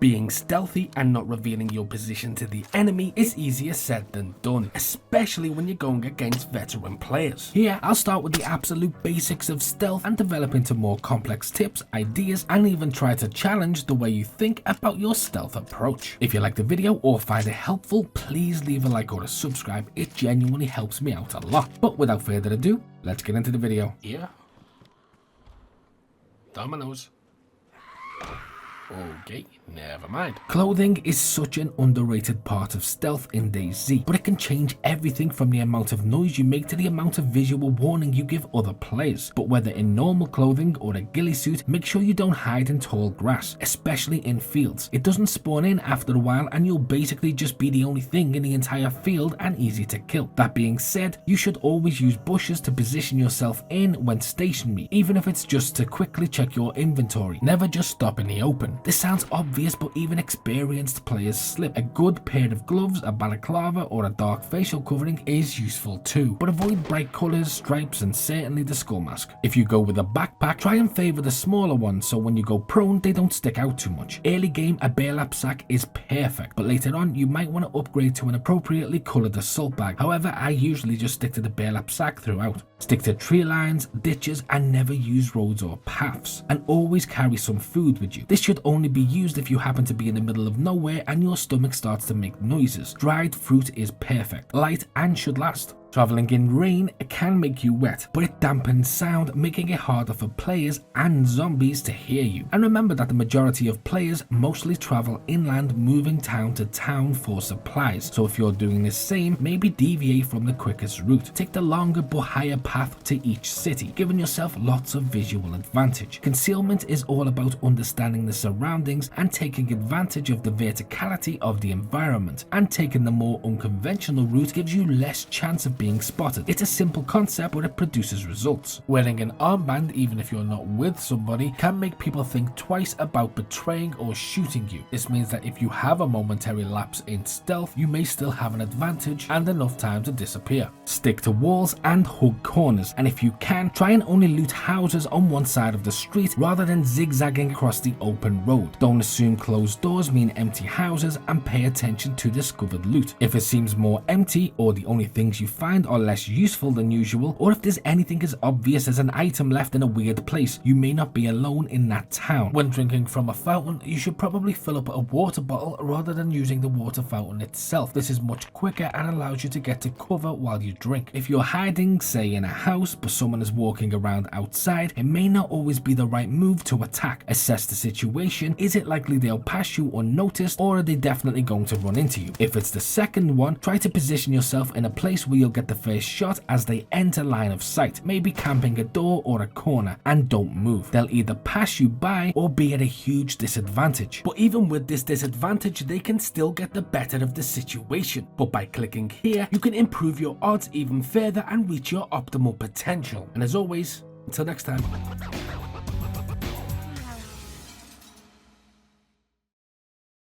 Being stealthy and not revealing your position to the enemy is easier said than done, especially when you're going against veteran players. Here, I'll start with the absolute basics of stealth and develop into more complex tips, ideas, and even try to challenge the way you think about your stealth approach. If you like the video or find it helpful, please leave a like or a subscribe. It genuinely helps me out a lot. But without further ado, let's get into the video. Yeah. Dominoes. Okay, never mind. Clothing is such an underrated part of stealth in DayZ, but it can change everything from the amount of noise you make to the amount of visual warning you give other players. But whether in normal clothing or a ghillie suit, make sure you don't hide in tall grass, especially in fields. It doesn't spawn in after a while and you'll basically just be the only thing in the entire field and easy to kill. That being said, you should always use bushes to position yourself in when stationary, even if it's just to quickly check your inventory. Never just stop in the open. This sounds obvious, but even experienced players slip. A good pair of gloves, a balaclava, or a dark facial covering is useful too, but avoid bright colours, stripes, and certainly the skull mask. If you go with a backpack, try and favour the smaller ones so when you go prone they don't stick out too much. Early game, a burlap sack is perfect, but later on you might want to upgrade to an appropriately coloured assault bag. However, I usually just stick to the burlap sack throughout. Stick to tree lines, ditches, and never use roads or paths, and always carry some food with you. This should only be used if you happen to be in the middle of nowhere and your stomach starts to make noises. Dried fruit is perfect, light, and should last. Traveling in rain can make you wet, but it dampens sound, making it harder for players and zombies to hear you. And remember that the majority of players mostly travel inland, moving town to town for supplies. So if you're doing the same, maybe deviate from the quickest route. Take the longer but higher path to each city, giving yourself lots of visual advantage. Concealment is all about understanding the surroundings and taking advantage of the verticality of the environment, and taking the more unconventional route gives you less chance of being spotted. It's a simple concept, but it produces results. Wearing an armband, even if you're not with somebody, can make people think twice about betraying or shooting you. This means that if you have a momentary lapse in stealth, you may still have an advantage and enough time to disappear. Stick to walls and hug corners, and if you can, try and only loot houses on one side of the street rather than zigzagging across the open road. Don't assume closed doors mean empty houses, and pay attention to discovered loot. If it seems more empty, or the only things you find are less useful than usual, or if there's anything as obvious as an item left in a weird place, you may not be alone in that town. When drinking from a fountain, you should probably fill up a water bottle rather than using the water fountain itself. This is much quicker and allows you to get to cover while you drink. If you're hiding, say in a house, but someone is walking around outside, it may not always be the right move to attack. Assess the situation. Is it likely they'll pass you unnoticed, or are they definitely going to run into you? If it's the second one, try to position yourself in a place where you'll get the first shot as they enter line of sight, maybe camping a door or a corner, and don't move. They'll either pass you by or be at a huge disadvantage. But even with this disadvantage, they can still get the better of the situation. But by clicking here, you can improve your odds even further and reach your optimal potential. And as always, until next time.